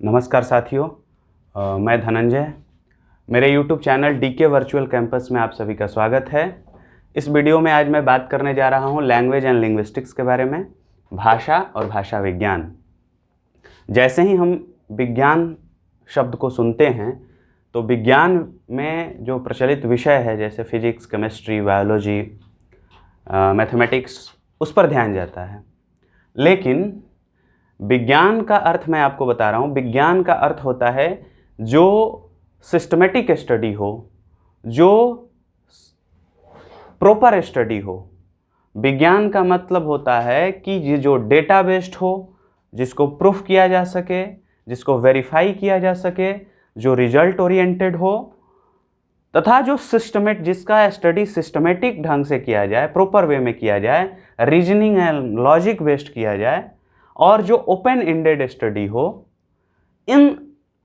नमस्कार साथियों, मैं धनंजय। मेरे YouTube channel DK virtual campus में आप सभी का स्वागत है। इस वीडियो में आज मैं बात करने जा रहा हूँ लैंग्वेज एंड लिंग्विस्टिक्स के बारे में, भाषा और भाषा विज्ञान। जैसे ही हम विज्ञान शब्द को सुनते हैं तो विज्ञान में जो प्रचलित विषय है जैसे फिजिक्स, केमिस्ट्री, बायोलॉजी, मैथमेटिक्स, उस पर ध्यान जाता है। लेकिन विज्ञान का अर्थ मैं आपको बता रहा हूँ। विज्ञान का अर्थ होता है जो सिस्टमेटिक स्टडी हो, जो प्रॉपर स्टडी हो। विज्ञान का मतलब होता है कि ये जो डेटा बेस्ड हो, जिसको प्रूफ किया जा सके, जिसको वेरीफाई किया जा सके, जो रिजल्ट ओरिएंटेड हो, तथा जो जिसका स्टडी सिस्टमेटिक ढंग से किया जाए, प्रॉपर वे में किया जाए, रीजनिंग एंड लॉजिक बेस्ड किया जाए, और जो ओपन एंडेड स्टडी हो।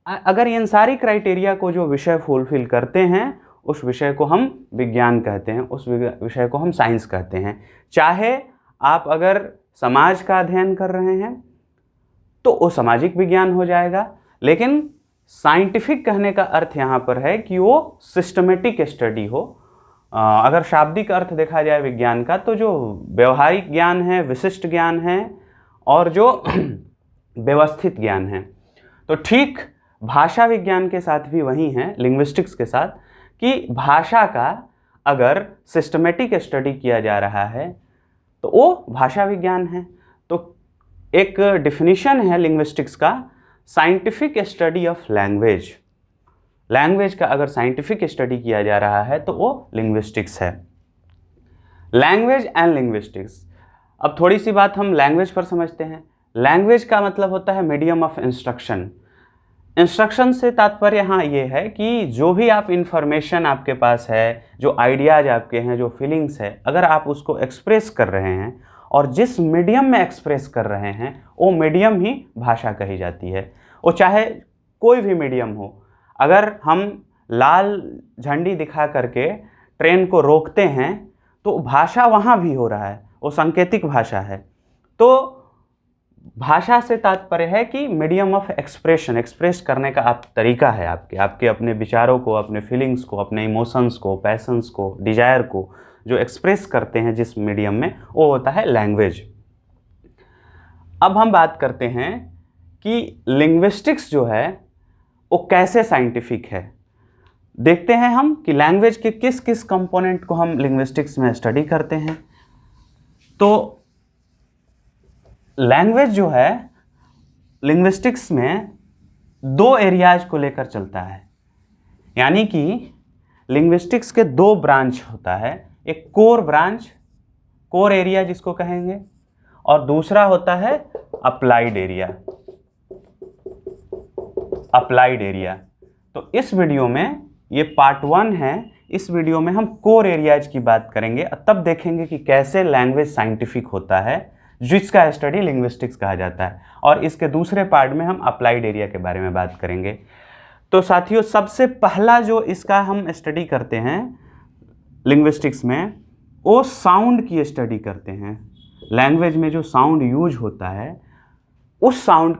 अगर इन सारी क्राइटेरिया को जो विषय फुलफिल करते हैं, उस विषय को हम विज्ञान कहते हैं, उस विषय को हम साइंस कहते हैं। चाहे आप अगर समाज का अध्ययन कर रहे हैं तो वो सामाजिक विज्ञान हो जाएगा, लेकिन साइंटिफिक कहने का अर्थ यहाँ पर है कि वो सिस्टमेटिक स्टडी हो। अगर शाब्दिक अर्थ देखा जाए विज्ञान का, तो जो व्यवहारिक ज्ञान है, विशिष्ट ज्ञान है, और जो व्यवस्थित ज्ञान है। तो ठीक भाषा विज्ञान के साथ भी वही है, लिंग्विस्टिक्स के साथ, कि भाषा का अगर सिस्टमेटिक स्टडी किया जा रहा है तो वो भाषा विज्ञान है। तो एक डिफिनीशन है लिंग्विस्टिक्स का, scientific study of language. Language का अगर साइंटिफिक स्टडी किया जा रहा है तो वो लिंग्विस्टिक्स है। Language and linguistics. अब थोड़ी सी बात हम लैंग्वेज पर समझते हैं। लैंग्वेज का मतलब होता है मीडियम ऑफ इंस्ट्रक्शन। इंस्ट्रक्शन से तात्पर्य यहाँ ये है कि जो भी आप इंफॉर्मेशन आपके पास है, जो आइडियाज आपके हैं, जो फीलिंग्स है, अगर आप उसको एक्सप्रेस कर रहे हैं और जिस मीडियम में एक्सप्रेस कर रहे हैं, वो मीडियम ही भाषा कही जाती है। वो चाहे कोई भी मीडियम हो। अगर हम लाल झंडी दिखा करके ट्रेन को रोकते हैं तो भाषा वहाँ भी हो रहा है, वो सांकेतिक भाषा है। तो भाषा से तात्पर्य है कि मीडियम ऑफ एक्सप्रेशन, एक्सप्रेस करने का आप तरीका है, आपके अपने विचारों को, अपने फीलिंग्स को, अपने इमोशंस को, पैशंस को, डिजायर को जो एक्सप्रेस करते हैं जिस मीडियम में, वो होता है लैंग्वेज। अब हम बात करते हैं कि लिंग्विस्टिक्स जो है वो कैसे साइंटिफिक है। देखते हैं हम कि लैंग्वेज के किस किस कंपोनेंट को हम लिंग्विस्टिक्स में स्टडी करते हैं। तो लैंग्वेज जो है लिंग्विस्टिक्स में दो एरियाज को लेकर चलता है, यानी कि लिंग्विस्टिक्स के दो ब्रांच होता है। एक कोर ब्रांच, कोर एरिया जिसको कहेंगे, और दूसरा होता है अप्लाइड एरिया, अप्लाइड एरिया। तो इस वीडियो में ये पार्ट 1 है। इस वीडियो में हम कोर एरियाज की बात करेंगे, तब देखेंगे कि कैसे लैंग्वेज साइंटिफिक होता है, जिसका स्टडी लिंग्विस्टिक्स कहा जाता है। और इसके दूसरे पार्ट में हम अप्लाइड एरिया के बारे में बात करेंगे। तो साथियों, सबसे पहला जो इसका हम स्टडी करते हैं लिंग्विस्टिक्स में, वो साउंड की स्टडी करते हैं। लैंग्वेज में जो साउंड यूज होता है, उस साउंड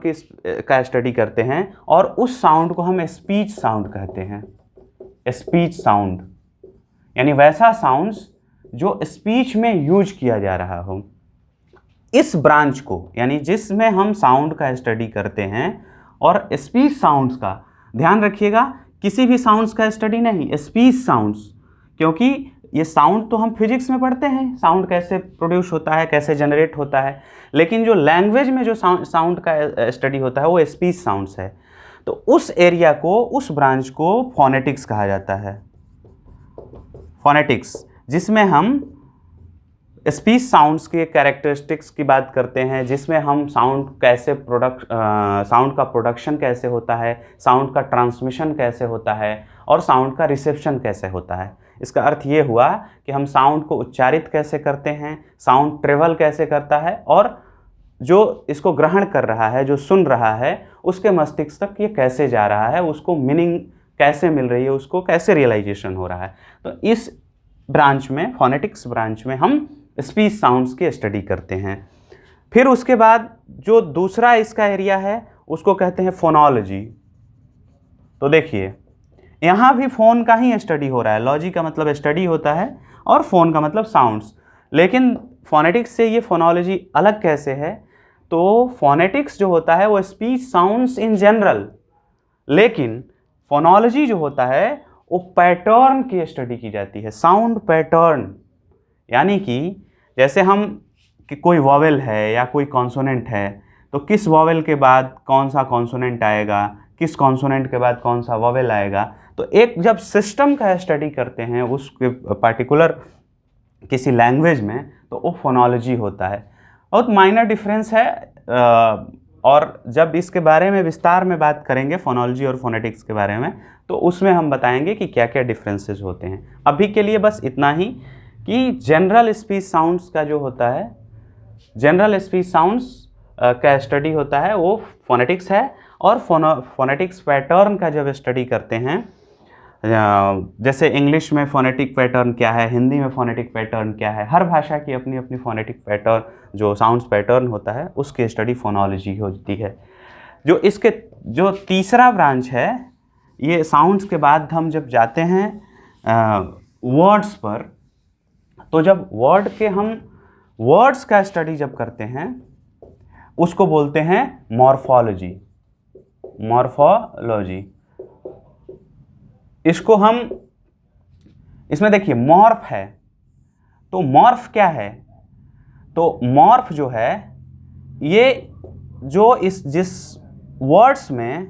का स्टडी करते हैं, और उस साउंड को हम स्पीच साउंड कहते हैं। स्पीच साउंड यानी वैसा साउंड्स जो स्पीच में यूज किया जा रहा हो। इस ब्रांच को, यानी जिसमें हम साउंड का स्टडी करते हैं, और स्पीच साउंड्स का ध्यान रखिएगा, किसी भी साउंड्स का स्टडी नहीं, स्पीच साउंड्स। क्योंकि ये साउंड तो हम फिजिक्स में पढ़ते हैं, साउंड कैसे प्रोड्यूस होता है, कैसे जनरेट होता है, लेकिन जो लैंग्वेज में जो साउंड का स्टडी होता है वो स्पीच साउंड्स है। तो उस एरिया को, उस ब्रांच को फोनेटिक्स कहा जाता है। फोनेटिक्स, जिसमें हम स्पीच साउंड्स के कैरेक्टरिस्टिक्स की बात करते हैं, जिसमें हम साउंड का प्रोडक्शन कैसे होता है, साउंड का ट्रांसमिशन कैसे होता है, और साउंड का रिसेप्शन कैसे होता है। इसका अर्थ ये हुआ कि हम साउंड को उच्चारित कैसे करते हैं, साउंड ट्रेवल कैसे करता है, और जो इसको ग्रहण कर रहा है, जो सुन रहा है, उसके मस्तिष्क तक ये कैसे जा रहा है, उसको मीनिंग कैसे मिल रही है, उसको कैसे रियलाइजेशन हो रहा है। तो इस ब्रांच में, फोनेटिक्स ब्रांच में, हम स्पीच साउंड्स की स्टडी करते हैं। फिर उसके बाद जो दूसरा इसका एरिया है उसको कहते हैं फोनोलॉजी। तो देखिए यहाँ भी फोन का ही स्टडी हो रहा है, लॉजी का मतलब स्टडी होता है और फोन का मतलब साउंड्स, लेकिन फोनेटिक्स से ये फोनोलॉजी अलग कैसे है? तो फोनेटिक्स जो होता है वो स्पीच साउंड्स इन जनरल, लेकिन फोनोलॉजी जो होता है वो पैटर्न की स्टडी की जाती है, साउंड पैटर्न। यानी कि जैसे हम कि कोई वॉवेल है या कोई कॉन्सोनेंट है, तो किस वॉवेल के बाद कौन सा कॉन्सोनेंट आएगा, किस कॉन्सोनेंट के बाद कौन सा वॉवेल आएगा, तो एक जब सिस्टम का स्टडी करते हैं उस पार्टिकुलर किसी लैंग्वेज में, तो वो फोनोलॉजी होता है। बहुत माइनर डिफरेंस है, और जब इसके बारे में विस्तार में बात करेंगे फोनोलॉजी और फोनेटिक्स के बारे में, तो उसमें हम बताएंगे कि क्या क्या डिफरेंसेस होते हैं। अभी के लिए बस इतना ही कि जनरल स्पीच साउंड्स का जो होता है, जनरल स्पीच साउंड्स का स्टडी होता है वो फोनेटिक्स है, और फोनेटिक्स पैटर्न का जब स्टडी करते हैं, जैसे इंग्लिश में फोनेटिक पैटर्न क्या है, हिंदी में फोनेटिक पैटर्न क्या है, हर भाषा की अपनी अपनी फोनेटिक पैटर्न जो साउंड्स पैटर्न होता है उसकी स्टडी फोनोलॉजी होती है। जो इसके जो तीसरा ब्रांच है, ये साउंड्स के बाद हम जब जाते हैं वर्ड्स पर, तो जब हम वर्ड्स का स्टडी जब करते हैं उसको बोलते हैं मॉर्फोलॉजी। मॉर्फोलॉजी इसको हम, इसमें देखिए मॉर्फ है, तो मॉर्फ क्या है? तो मॉर्फ जो है ये जो जिस वर्ड्स में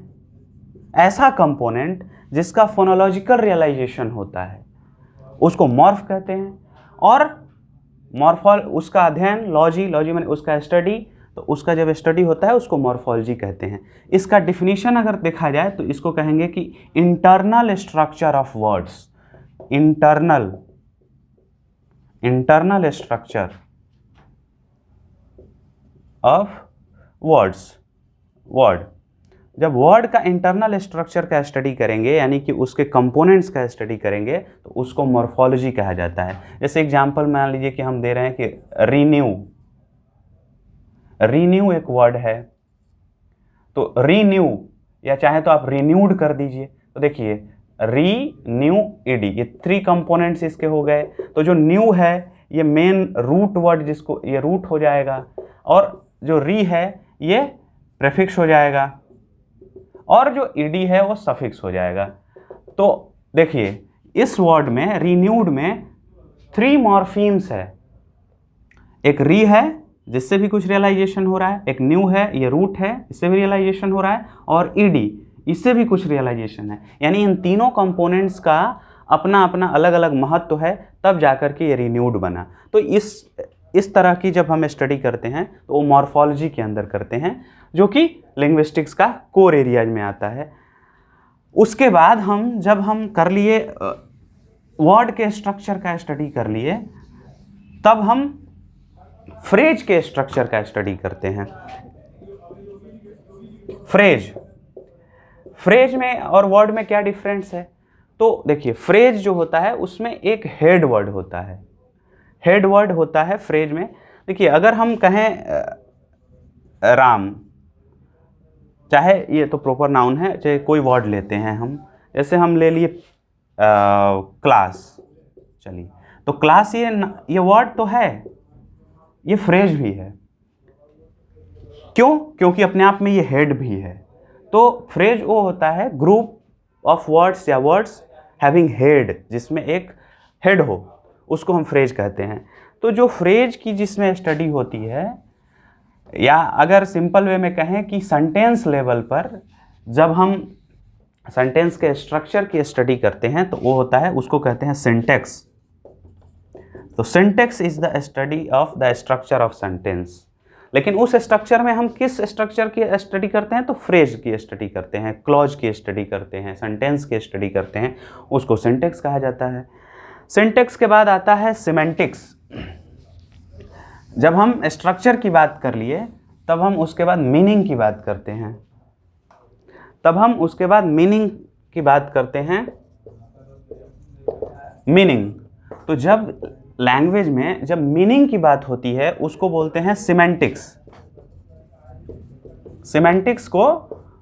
ऐसा कंपोनेंट जिसका फोनोलॉजिकल रियलाइजेशन होता है उसको मॉर्फ कहते हैं। और मॉर्फोल उसका अध्ययन, लॉजी मैंने उसका स्टडी, तो उसका जब स्टडी होता है उसको मॉर्फोलॉजी कहते हैं। इसका डिफिनीशन अगर देखा जाए तो इसको कहेंगे कि internal structure of words, internal structure of word. जब वर्ड का इंटरनल स्ट्रक्चर का स्टडी करेंगे, यानी कि उसके कंपोनेंट्स का स्टडी करेंगे, तो उसको मॉर्फोलॉजी कहा जाता है। जैसे एग्जांपल मान लीजिए कि हम दे रहे हैं कि रीन्यू एक वर्ड है, तो रीन्यू या चाहे तो आप रिन्यूड कर दीजिए। तो देखिए रीन्यू ईडी, ये 3 कंपोनेंट्स इसके हो गए। तो जो न्यू है ये मेन रूट वर्ड, जिसको ये रूट हो जाएगा, और जो री है ये प्रेफिक्स हो जाएगा, और जो ईडी है वो सफिक्स हो जाएगा। तो देखिए इस वर्ड में रीन्यूड में 3 मॉर्फीम्स है, एक री है जिससे भी कुछ रियलाइजेशन हो रहा है, एक न्यू है ये रूट है इससे भी रियलाइजेशन हो रहा है, और ईडी इससे भी कुछ रियलाइजेशन है। यानी इन तीनों कंपोनेंट्स का अपना अपना अलग अलग महत्व है, तब जाकर के ये रिन्यूड बना। तो इस तरह की जब हम स्टडी करते हैं तो वो मॉर्फोलॉजी के अंदर करते हैं, जो कि लिंग्विस्टिक्स का कोर एरियाज में आता है। उसके बाद जब हम कर लिए वर्ड के स्ट्रक्चर का स्टडी कर लिए, तब हम फ्रेज के स्ट्रक्चर का स्टडी करते हैं। फ्रेज में और वर्ड में क्या डिफरेंस है? तो देखिए फ्रेज जो होता है उसमें एक हेड वर्ड होता है, हेड वर्ड होता है फ्रेज में। देखिए अगर हम कहें राम, चाहे ये तो प्रॉपर नाउन है, चाहे कोई वर्ड लेते हैं हम, जैसे हम ले लिए क्लास, चलिए तो क्लास ये वर्ड तो है, ये फ्रेज भी है। क्यों? क्योंकि अपने आप में ये हेड भी है। तो फ्रेज वो होता है ग्रुप ऑफ वर्ड्स या वर्ड्स हैविंग हेड, जिसमें एक हेड हो, उसको हम फ्रेज कहते हैं। तो जो फ्रेज की जिसमें स्टडी होती है, या अगर सिंपल वे में कहें कि सेंटेंस लेवल पर जब हम सेंटेंस के स्ट्रक्चर की स्टडी करते हैं, तो वो होता है, उसको कहते हैं सिंटैक्स। तो syntax is the study of the structure of sentence. लेकिन उस स्ट्रक्चर में हम किस स्ट्रक्चर की स्टडी करते हैं? तो फ्रेज की स्टडी करते हैं, क्लॉज की स्टडी करते हैं, सेंटेंस की स्टडी करते हैं, उसको सिंटैक्स कहा जाता है। सिंटैक्स के बाद आता है सिमेंटिक्स। जब हम स्ट्रक्चर की बात कर लिए, तब हम उसके बाद मीनिंग की बात करते हैं, मीनिंग। तो जब लैंग्वेज में जब मीनिंग की बात होती है, उसको बोलते हैं सिमेंटिक्स। सिमेंटिक्स को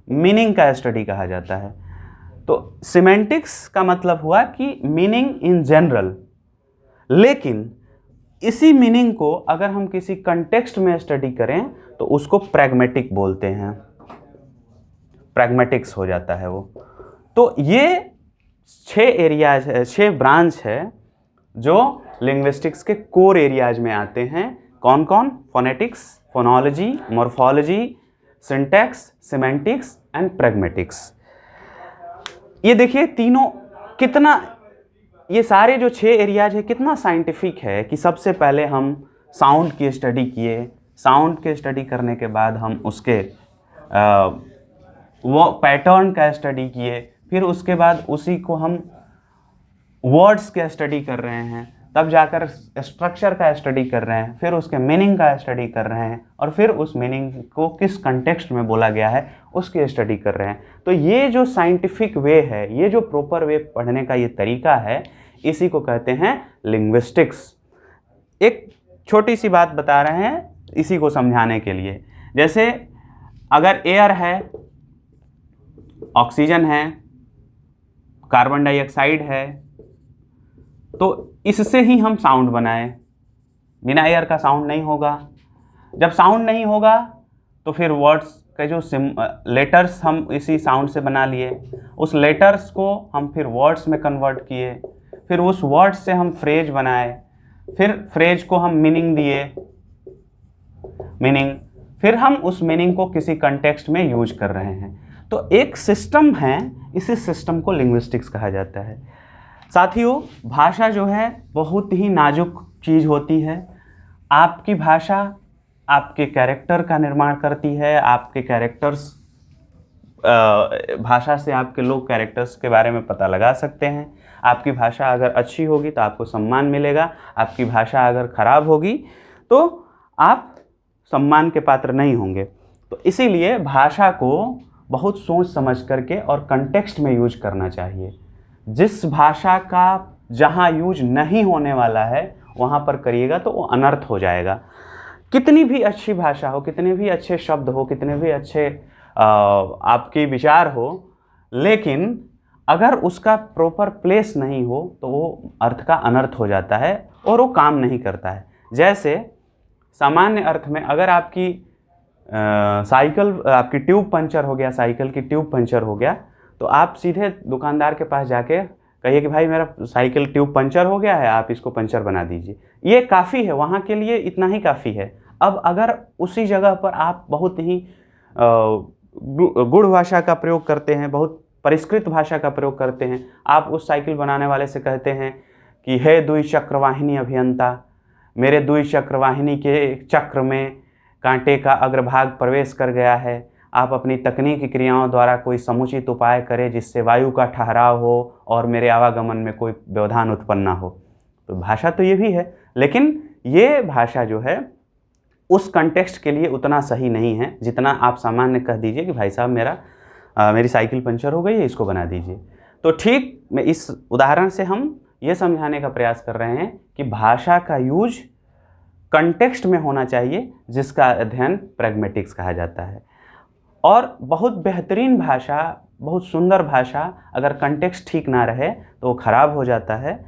मीनिंग का स्टडी कहा जाता है। तो सिमेंटिक्स का मतलब हुआ कि मीनिंग इन जनरल, लेकिन इसी मीनिंग को अगर हम किसी कंटेक्स्ट में स्टडी करें तो उसको प्रैग्मेटिक बोलते हैं, प्रैग्मेटिक्स हो जाता है वो। तो ये 6 एरियाज है, 6 ब्रांच है जो लिंग्विस्टिक्स के कोर एरियाज में आते हैं। कौन कौन? Phonetics, phonology, morphology, syntax, semantics and pragmatics. ये देखिए तीनों कितना, ये सारे जो 6 एरियाज है कितना साइंटिफिक है कि सबसे पहले हम साउंड की स्टडी किए, साउंड के स्टडी करने के बाद हम उसके वो पैटर्न का स्टडी किए, फिर उसके बाद उसी को हम वर्ड्स का स्टडी कर रहे हैं, तब जाकर स्ट्रक्चर का स्टडी कर रहे हैं, फिर उसके मीनिंग का स्टडी कर रहे हैं, और फिर उस मीनिंग को किस कंटेक्स्ट में बोला गया है उसकी स्टडी कर रहे हैं। तो ये जो साइंटिफिक वे है, ये जो प्रॉपर वे पढ़ने का ये तरीका है, इसी को कहते हैं लिंग्विस्टिक्स। एक छोटी सी बात बता रहे हैं इसी को समझाने के लिए। जैसे अगर एयर है, ऑक्सीजन है, कार्बन डाइऑक्साइड है, तो इससे ही हम साउंड बनाए, बिना एयर का साउंड नहीं होगा। जब साउंड नहीं होगा तो फिर वर्ड्स के जो लेटर्स हम इसी साउंड से बना लिए, उस लेटर्स को हम फिर वर्ड्स में कन्वर्ट किए, फिर उस वर्ड्स से हम फ्रेज बनाए, फिर फ्रेज को हम मीनिंग दिए, मीनिंग, फिर हम उस मीनिंग को किसी कंटेक्स्ट में यूज कर रहे हैं। तो एक सिस्टम है, इसी सिस्टम को लिंग्विस्टिक्स कहा जाता है। साथियों, भाषा जो है बहुत ही नाजुक चीज़ होती है। आपकी भाषा आपके कैरेक्टर का निर्माण करती है। आपके कैरेक्टर्स, भाषा से आपके लोग कैरेक्टर्स के बारे में पता लगा सकते हैं। आपकी भाषा अगर अच्छी होगी तो आपको सम्मान मिलेगा, आपकी भाषा अगर खराब होगी तो आप सम्मान के पात्र नहीं होंगे। तो इसीलिए भाषा को बहुत सोच समझ करके और कंटेक्स्ट में यूज करना चाहिए। जिस भाषा का जहाँ यूज नहीं होने वाला है वहाँ पर करिएगा तो वो अनर्थ हो जाएगा। कितनी भी अच्छी भाषा हो, कितने भी अच्छे शब्द हो, कितने भी अच्छे आपके विचार हो, लेकिन अगर उसका प्रॉपर प्लेस नहीं हो तो वो अर्थ का अनर्थ हो जाता है और वो काम नहीं करता है। जैसे सामान्य अर्थ में अगर आपकी साइकिल, आपकी ट्यूब पंचर हो गया, साइकिल की ट्यूब पंचर हो गया, तो आप सीधे दुकानदार के पास जाके कहिए कि भाई मेरा साइकिल ट्यूब पंचर हो गया है, आप इसको पंचर बना दीजिए। ये काफ़ी है, वहाँ के लिए इतना ही काफ़ी है। अब अगर उसी जगह पर आप बहुत ही गूढ़ भाषा का प्रयोग करते हैं, बहुत परिष्कृत भाषा का प्रयोग करते हैं, आप उस साइकिल बनाने वाले से कहते हैं कि हे दुई चक्रवाहिनी अभियंता, मेरे दुई चक्रवाहिनी के चक्र में कांटे का अग्रभाग प्रवेश कर गया है, आप अपनी तकनीकी क्रियाओं द्वारा कोई समुचित उपाय करें जिससे वायु का ठहराव हो और मेरे आवागमन में कोई व्यवधान उत्पन्न ना हो। तो भाषा तो ये भी है, लेकिन ये भाषा जो है उस कंटेक्स्ट के लिए उतना सही नहीं है जितना आप सामान्य कह दीजिए कि भाई साहब मेरी साइकिल पंचर हो गई है, इसको बना दीजिए। तो ठीक मैं इस उदाहरण से हम ये समझाने का प्रयास कर रहे हैं कि भाषा का यूज कंटेक्स्ट में होना चाहिए, जिसका अध्ययन प्रैग्मेटिक्स कहा जाता है। और बहुत बेहतरीन भाषा, बहुत सुंदर भाषा अगर कंटेक्स्ट ठीक ना रहे तो वो खराब हो जाता है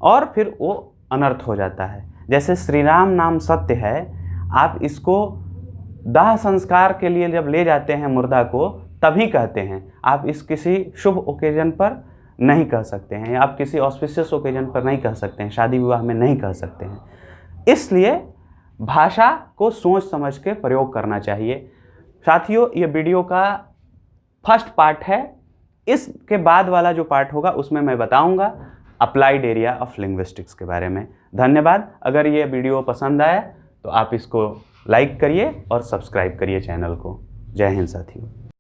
और फिर वो अनर्थ हो जाता है। जैसे श्री राम नाम सत्य है, आप इसको दाह संस्कार के लिए जब ले जाते हैं मुर्दा को तभी कहते हैं, आप इस किसी शुभ ओकेजन पर नहीं कह सकते हैं, या आप किसी ऑस्पिशियस ओकेजन पर नहीं कह सकते हैं, शादी विवाह में नहीं कह सकते हैं। इसलिए भाषा को सोच समझ के प्रयोग करना चाहिए। साथियों, ये वीडियो का फर्स्ट पार्ट है। इसके बाद वाला जो पार्ट होगा उसमें मैं बताऊंगा अप्लाइड एरिया ऑफ लिंग्विस्टिक्स के बारे में। धन्यवाद। अगर ये वीडियो पसंद आया तो आप इसको लाइक करिए और सब्सक्राइब करिए चैनल को। जय हिंद साथियों।